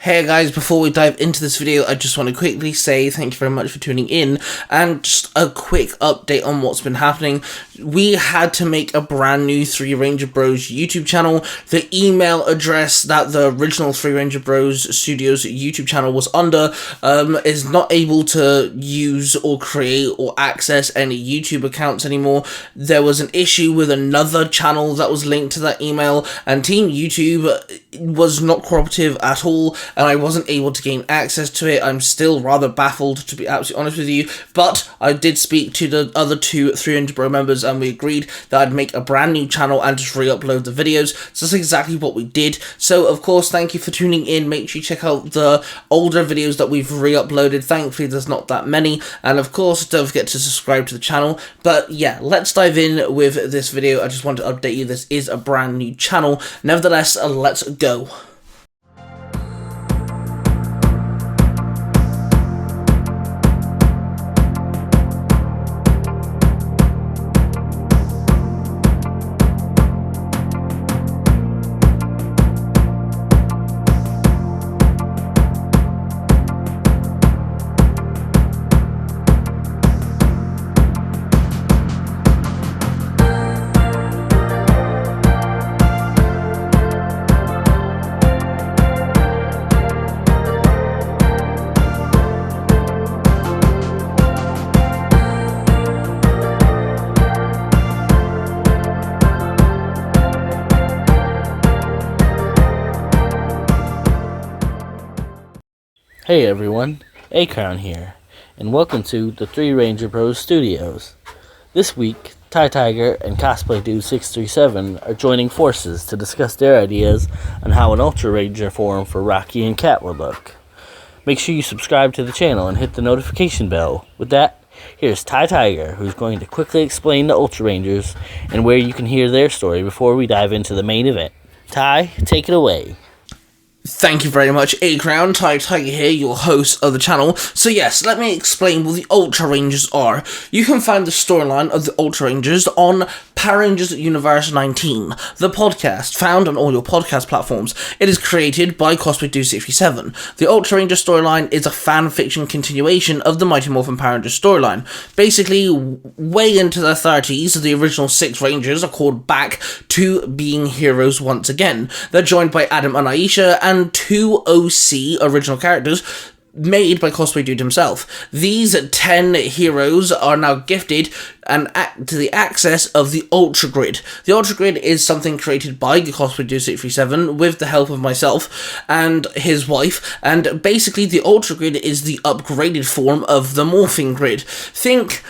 Hey guys, before we dive into this video, I just want to quickly say thank you very much for tuning in, and just a quick update on what's been happening. We had to make a brand new Three Ranger Bros YouTube channel. The email address that the original Three Ranger Bros Studios YouTube channel was under is not able to use or create or access any YouTube accounts anymore. There was an issue with another channel that was linked to that email, and Team YouTube was not cooperative at all, and I wasn't able to gain access to it. I'm still rather baffled, to be absolutely honest with you, but I did speak to the other two 300 Bro members, and we agreed that I'd make a brand new channel and just re-upload the videos. So that's exactly what we did. So of course, thank you for tuning in. Make sure you check out the older videos that we've re-uploaded. Thankfully, there's not that many, and of course, don't forget to subscribe to the channel. But yeah, let's dive in with this video. I just want to update you, this is a brand new channel. Nevertheless, let's go. Hey everyone, A-Crown here, and welcome to the Three Ranger Bros Studios. This week, Tai Tiger and Cosplay Dude 637 are joining forces to discuss their ideas on how an Ultra Ranger form for Rocky and Cat would look. Make sure you subscribe to the channel and hit the notification bell. With that, here's Tai Tiger, who's going to quickly explain the Ultra Rangers and where you can hear their story before we dive into the main event. Tai, take it away. Thank you very much, A-Crown. Tai Tiger here, your host of the channel. So yes, let me explain what the Ultra Rangers are. You can find the storyline of the Ultra Rangers on Power Rangers Universe 19, the podcast, found on all your podcast platforms. It is created by Cosplay Dude 67. The Ultra Ranger storyline is a fan fiction continuation of the Mighty Morphin Power Rangers storyline. Basically, way into their 30s, the original 6 Rangers are called back to being heroes once again. They're joined by Adam and Aisha, and 2 OC original characters made by Cosplay Dude himself. These 10 heroes are now gifted to the access of the Ultra Grid. The Ultra Grid is something created by Cosplay Dude 637 with the help of myself and his wife, and basically the Ultra Grid is the upgraded form of the Morphing Grid. Think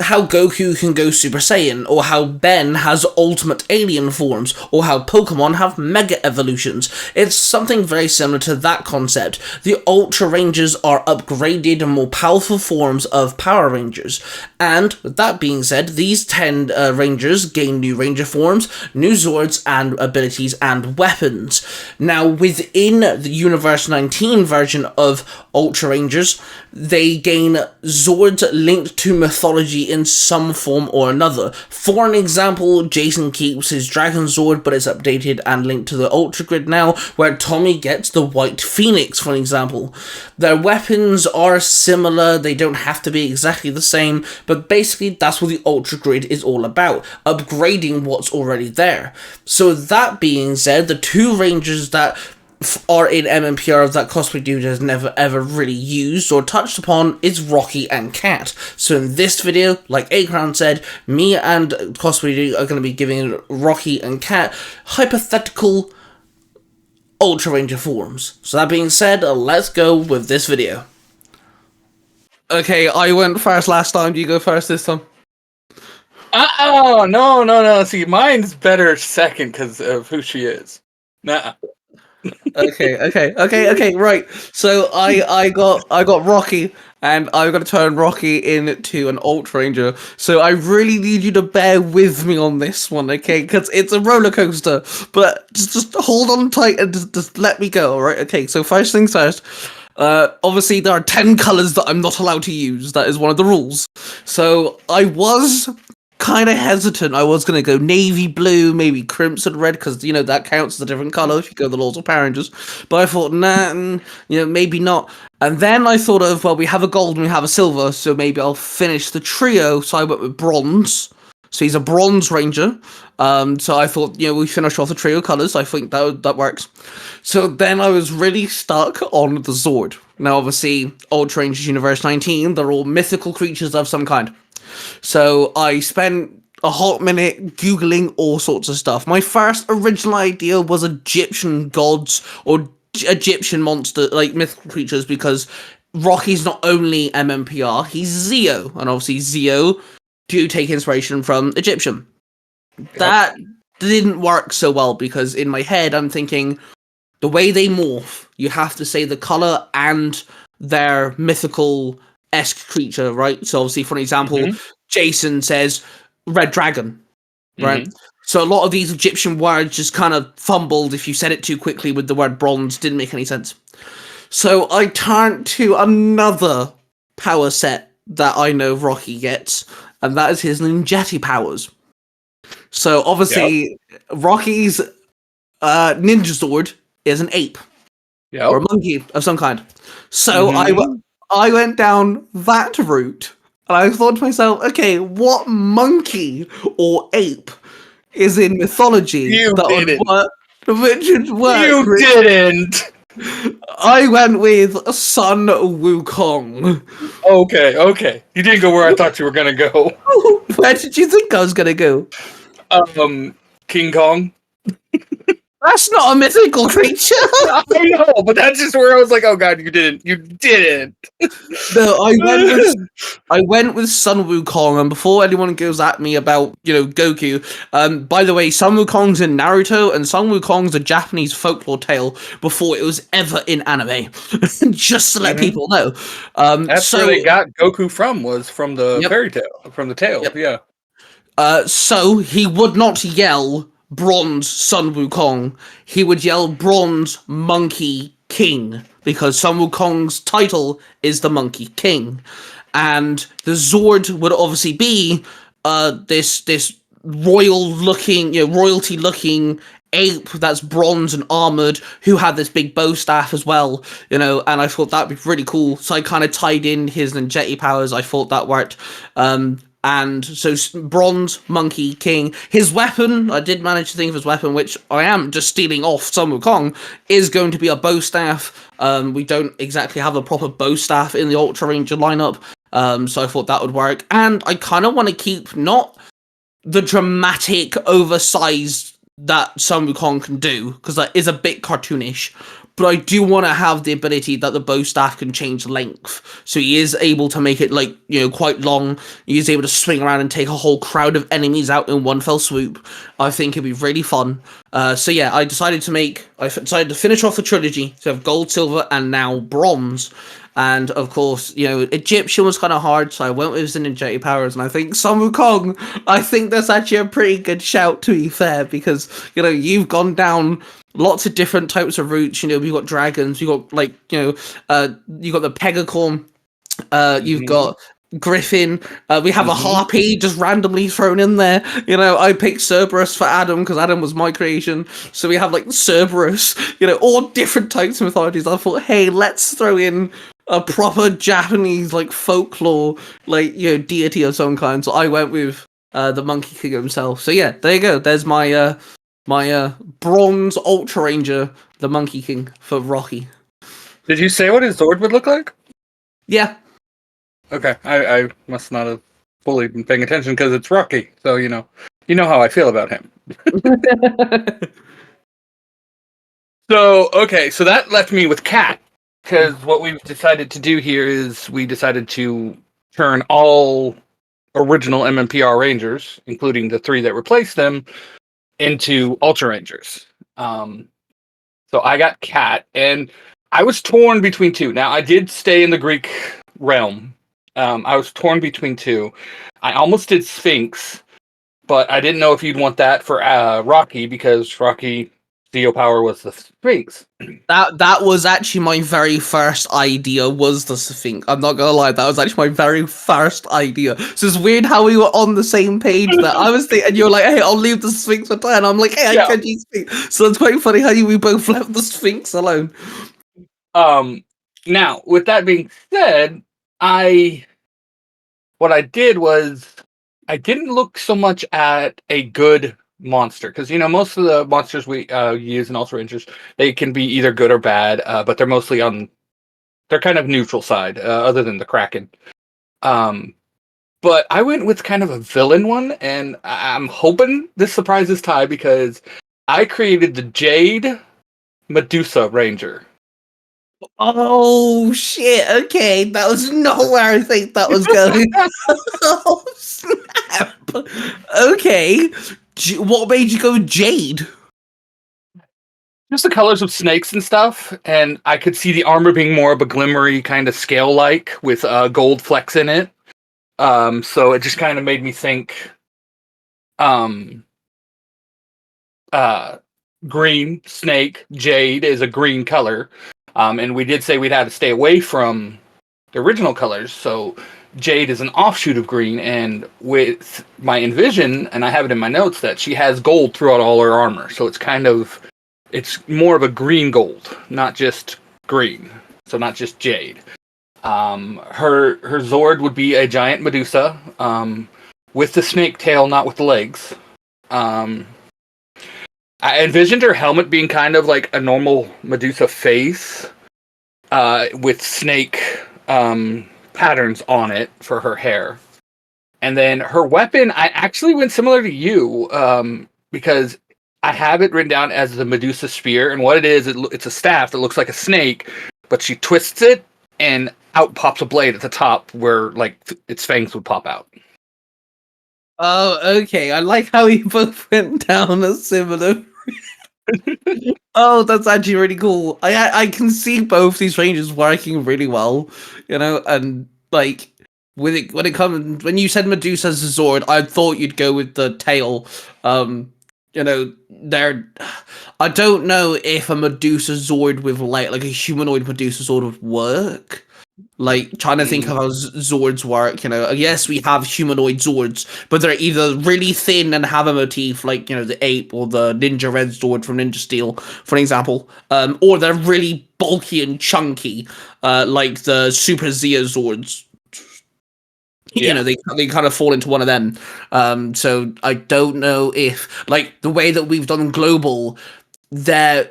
how Goku can go Super Saiyan, or how Ben has ultimate alien forms, or how Pokemon have Mega Evolutions. It's something very similar to that concept. The Ultra Rangers are upgraded and more powerful forms of Power Rangers. And with that being said, these 10 Rangers gain new Ranger forms, new Zords and abilities and weapons. Now, within the Universe 19 version of Ultra Rangers, they gain Zords linked to mythology in some form or another. For an example, Jason keeps his Dragon Zord, but it's updated and linked to the Ultra Grid now, where Tommy gets the White Phoenix, for an example. Their weapons are similar, they don't have to be exactly the same, but basically that's what the Ultra Grid is all about, upgrading what's already there. So that being said, the 2 Rangers that are in MMPR that Cosplay Dude has never ever really used or touched upon is Rocky and Cat. So in this video, like A-Crown said, me and Cosplay Dude are going to be giving Rocky and Cat hypothetical Ultra Ranger forms. So that being said, let's go with this video. Okay, I went first last time, do you go first this time? Oh, no. See, mine's better second because of who she is. Nah. Okay, right. So I got Rocky, and I'm gonna turn Rocky into an Ultra Ranger. So I really need you to bear with me on this one, okay? Because it's a roller coaster. But just hold on tight and just let me go, alright? Okay, so first things first. Obviously there are 10 colors that I'm not allowed to use. That is one of the rules. So I was kind of hesitant. I was going to go navy blue, maybe crimson red, because, you know, that counts as a different color if you go the laws of Power Rangers. But I thought, nah, you know, maybe not. And then I thought of, well, we have a gold and we have a silver, so maybe I'll finish the trio. So I went with bronze. So he's a bronze ranger. So I thought, you know, we finish off the trio colors. I think that works. So then I was really stuck on the Zord. Now, obviously, Ultra Rangers Universe 19, they're all mythical creatures of some kind. So I spent a hot minute Googling all sorts of stuff. My first original idea was Egyptian gods or Egyptian monster, like mythical creatures, because Rocky's not only MMPR, he's Zeo. And obviously Zeo do take inspiration from Egyptian. That didn't work so well because in my head I'm thinking the way they morph, you have to say the color and their mythical-esque creature, right? So obviously, for example, Jason says red dragon, right? So a lot of these Egyptian words just kind of fumbled if you said it too quickly with the word bronze, didn't make any sense. So I turned to another power set that I know Rocky gets, and that is his ninjetti powers. So obviously, Rocky's ninja sword is an ape or a monkey of some kind. So I went down that route, and I thought to myself, okay, what monkey or ape is in mythology which would work? You didn't. I went with Sun Wukong. Okay. You didn't go where I thought you were gonna go. Where did you think I was gonna go? King Kong. That's not a mythical creature. I know, but that's just where I was like, oh god, you didn't. No, I went with Sun Wukong, and before anyone goes at me about, you know, Goku, by the way, Sun Wukong's in Naruto, and Sun Wukong's a Japanese folklore tale before it was ever in anime. Just to let people know. That's where they got Goku from, was from the fairy tale, from the tale, So he would not yell Bronze Sun Wukong, he would yell Bronze Monkey King, because Sun Wukong's title is the Monkey King. And the Zord would obviously be this royalty looking ape that's bronze and armored, who had this big bow staff as well, you know, and I thought that'd be really cool. So I kind of tied in his ninjetti powers. I thought that worked. And so Bronze Monkey King, his weapon, I did manage to think of his weapon, which I am just stealing off Sun Wukong, is going to be a bow staff. We don't exactly have a proper bow staff in the Ultra Ranger lineup, so I thought that would work. And I kind of want to keep not the dramatic, oversized that Sun Wukong can do, because that is a bit cartoonish, but I do want to have the ability that the bow staff can change length, so he is able to make it, like, you know, quite long. He is able to swing around and take a whole crowd of enemies out in one fell swoop. I think it'd be really fun. So yeah, I decided to finish off the trilogy, so have gold, silver, and now bronze. And of course, you know, Egyptian was kind of hard, so I went with the ninjetti powers, and I think Sun Wukong, I think that's actually a pretty good shout, to be fair, because, you know, you've gone down lots of different types of routes. You know, we've got dragons, we've got, like, you know, you got the Pegacorn, you've got Griffin, we have a Harpy just randomly thrown in there. You know, I picked Cerberus for Adam because Adam was my creation, so we have, like, Cerberus, you know, all different types of mythologies. I thought, hey, let's throw in a proper Japanese, like, folklore, like, you know, deity of some kind. So I went with the Monkey King himself. So yeah, there you go. There's my bronze Ultra Ranger, the Monkey King, for Rocky. Did you say what his Zord would look like? Yeah. Okay, I must not have fully been paying attention because it's Rocky. So you know how I feel about him. So that left me with Cat. Because what we've decided to do here is we decided to turn all original MMPR Rangers, including the 3 that replaced them, into Ultra Rangers. So I got Cat, and I was torn between 2. Now, I did stay in the Greek realm. I was torn between 2. I almost did Sphinx, but I didn't know if you'd want that for Rocky, because Rocky Zeo power was the Sphinx. That was actually my very first idea, was the Sphinx. I'm not gonna lie, that was actually my very first idea. So it's weird how we were on the same page there. I was thinking, and you're like, hey, I'll leave the Sphinx for Ty, and I'm like, hey, I Yeah. can use Sphinx. So it's quite funny how we both left the Sphinx alone. Now, with that being said, what I did was I didn't look so much at a good monster, because most of the monsters we use in Ultra Rangers, they can be either good or bad, but they're mostly on they're kind of neutral side, other than the Kraken. But I went with kind of a villain one, and I'm hoping this surprises Ty, because I created the Jade Medusa Ranger. Oh shit! Okay, that was not where I think that was going. Oh snap! Okay, what made you go Jade? Just the colors of snakes and stuff, and I could see the armor being more of a glimmery kind of scale-like with gold flecks in it. So it just kind of made me think, green snake jade is a green color, and we did say we'd have to stay away from the original colors. So jade is an offshoot of green, and with my envision, and I have it in my notes, that she has gold throughout all her armor. So it's more of a green gold, not just green. So not just jade. Her Zord would be a giant Medusa, with the snake tail, not with the legs. I envisioned her helmet being kind of like a normal Medusa face, with snake patterns on it for her hair. And then her weapon, I actually went similar to you, because I have it written down as the Medusa Spear, and what it is, it's a staff that looks like a snake, but she twists it, and out pops a blade at the top where, like, its fangs would pop out. Oh, okay. I like how we both went down a similar. Oh, that's actually really cool. I can see both these ranges working really well, and like when you said Medusa's Zord, I thought you'd go with the tail. They're I don't know if a Medusa Zord with like a humanoid Medusa Zord would work. Like, trying to think of how Zords work, yes, we have humanoid Zords, but they're either really thin and have a motif, like, the ape or the Ninja Red Zord from Ninja Steel, for example, or they're really bulky and chunky, like the Super Zia Zords. Yeah. They kind of fall into one of them. So I don't know if, like, the way that we've done global, they're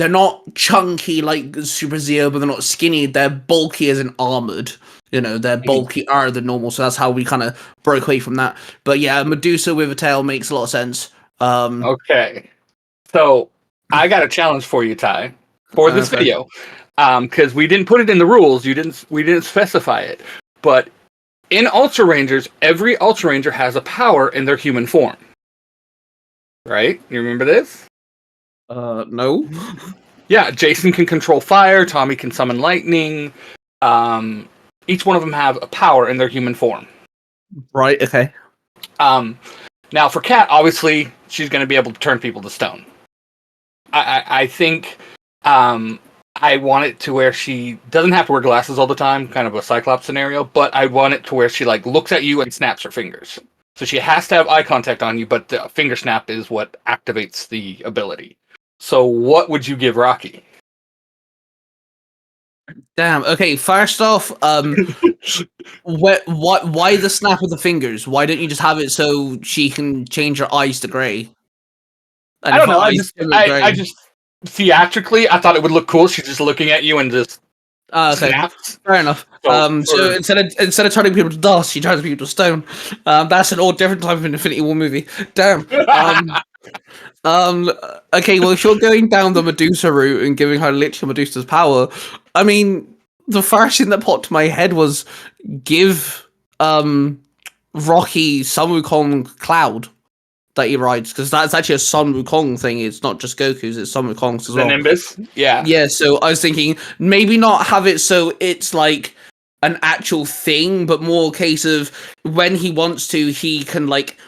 not chunky like Super Zeo, but they're not skinny. They're bulky as in armored. They're bulkier than normal, so that's how we kind of broke away from that. But yeah, Medusa with a tail makes a lot of sense. Okay. So I got a challenge for you, Ty, for this Okay. video. Because we didn't put it in the rules. We didn't specify it. But in Ultra Rangers, every Ultra Ranger has a power in their human form. Right? You remember this? No. Yeah, Jason can control fire, Tommy can summon lightning. Each one of them have a power in their human form. Right, okay. Now for Kat, obviously, she's going to be able to turn people to stone. I think I want it to where she doesn't have to wear glasses all the time, kind of a Cyclops scenario, but I want it to where she like looks at you and snaps her fingers. So she has to have eye contact on you, but the finger snap is what activates the ability. So what would you give Rocky? Damn. Okay. First off, why the snap of the fingers? Why don't you just have it so she can change her eyes to grey? And I if don't her know. eyes turn to grey- I just theatrically, I thought it would look cool. She's just looking at you and just Okay. snaps. Fair enough. So instead of turning people to dust, she turns people to stone. That's an all different type of Infinity War movie. Damn. Okay, well, if you're going down the Medusa route and giving her literally Medusa's power, I mean, the first thing that popped to my head was give Rocky Sun Wukong Cloud that he rides, because that's actually a Sun Wukong thing. It's not just Goku's, it's Sun Wukong's as The well. Nimbus, yeah. Yeah, so I was thinking maybe not have it so it's like an actual thing, but more a case of when he wants to, he can like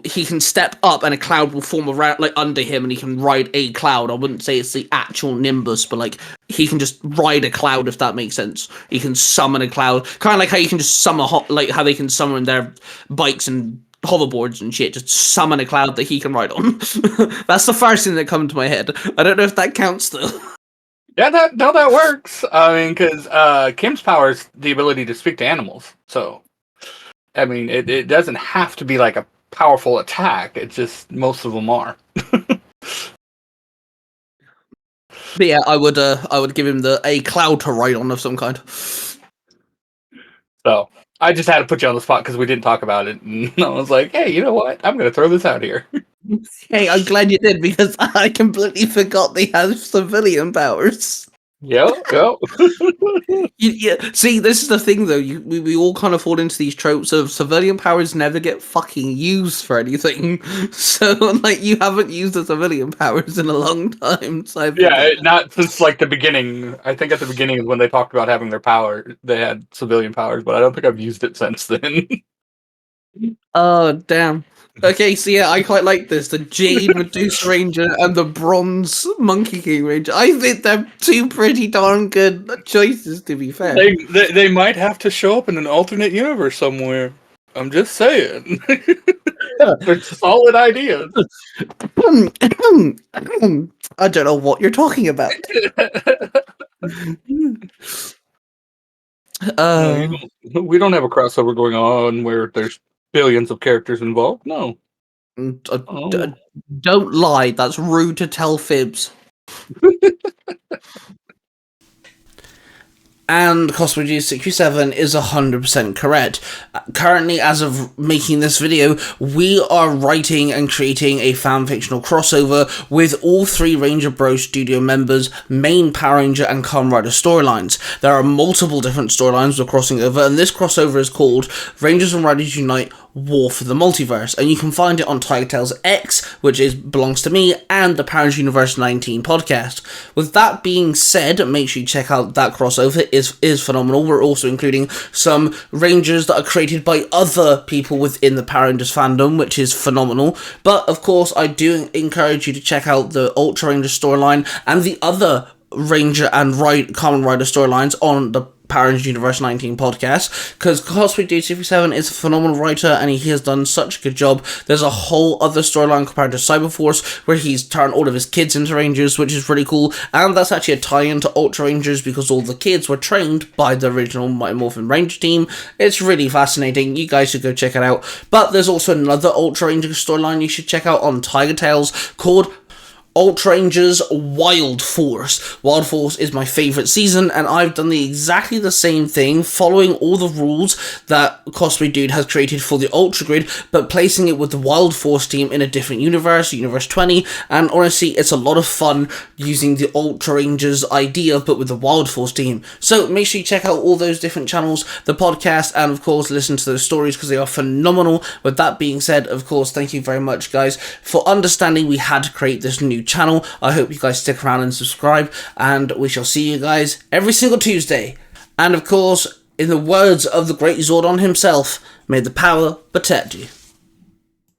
he can step up and a cloud will form around, like, under him, and he can ride a cloud. I wouldn't say it's the actual Nimbus, but, like, he can just ride a cloud, if that makes sense. He can summon a cloud, kind of like how you can just summon, like, how they can summon their bikes and hoverboards and shit, just summon a cloud that he can ride on. That's the first thing that comes to my head. I don't know if that counts, though. Yeah, that works. I mean, because Kim's power is the ability to speak to animals. So, I mean, it doesn't have to be like a powerful attack. It's just most of them are. But yeah, I would give him a cloud to ride on of some kind. So I just had to put you on the spot because we didn't talk about it, and I was like, hey, you know what? I'm going to throw this out here. Hey, I'm glad you did, because I completely forgot they have civilian powers. Yep. Yeah, see, this is the thing, though. We all kind of fall into these tropes of civilian powers never get fucking used for anything. So, like, you haven't used the civilian powers in a long time. So not since like the beginning. I think at the beginning is when they talked about having their power. They had civilian powers, but I don't think I've used it since then. Oh, damn. Okay, so yeah, I quite like this. The Jade Medusa Ranger and the Bronze Monkey King Ranger. I think they're two pretty darn good choices, to be fair. They might have to show up in an alternate universe somewhere. I'm just saying. They're solid ideas. I don't know what you're talking about. We don't have a crossover going on where there's billions of characters involved. No. Don't lie. That's rude to tell fibs. And Cosplay Dude 67 is 100% correct. Currently, as of making this video, we are writing and creating a fanfictional crossover with all three Ranger Bro studio members' main Power Ranger and Kamen Rider storylines. There are multiple different storylines we're crossing over, and this crossover is called Rangers and Riders Unite War for the Multiverse, and you can find it on Tiger Tales X, which belongs to me, and the Power Rangers Universe 19 podcast. With that being said, make sure you check out that crossover. Is phenomenal. We're also including some Rangers that are created by other people within the Power Rangers fandom, which is phenomenal. But of course, I do encourage you to check out the Ultra Ranger storyline and the other Ranger and Kamen Rider storylines on the Power Rangers Universe 19 podcast, because Cosplay Dude 67 is a phenomenal writer and he has done such a good job. There's a whole other storyline compared to Cyberforce where he's turned all of his kids into Rangers, which is really cool, and that's actually a tie-in to Ultra Rangers because all the kids were trained by the original Mighty Morphin Ranger team. It's really fascinating. You guys should go check it out. But there's also another Ultra Ranger storyline you should check out on Tiger Tales called Ultra Rangers Wild Force. Wild Force is my favourite season, and I've done exactly the same thing, following all the rules that Cosplay Dude has created for the Ultra Grid, but placing it with the Wild Force team in a different universe, Universe 20, and honestly, it's a lot of fun using the Ultra Rangers idea, but with the Wild Force team. So make sure you check out all those different channels, the podcast, and of course, listen to those stories, because they are phenomenal. With that being said, of course, thank you very much, guys, for understanding we had to create this new channel. I hope you guys stick around and subscribe, and we shall see you guys every single Tuesday. And of course, in the words of the great Zordon himself, may the power protect you.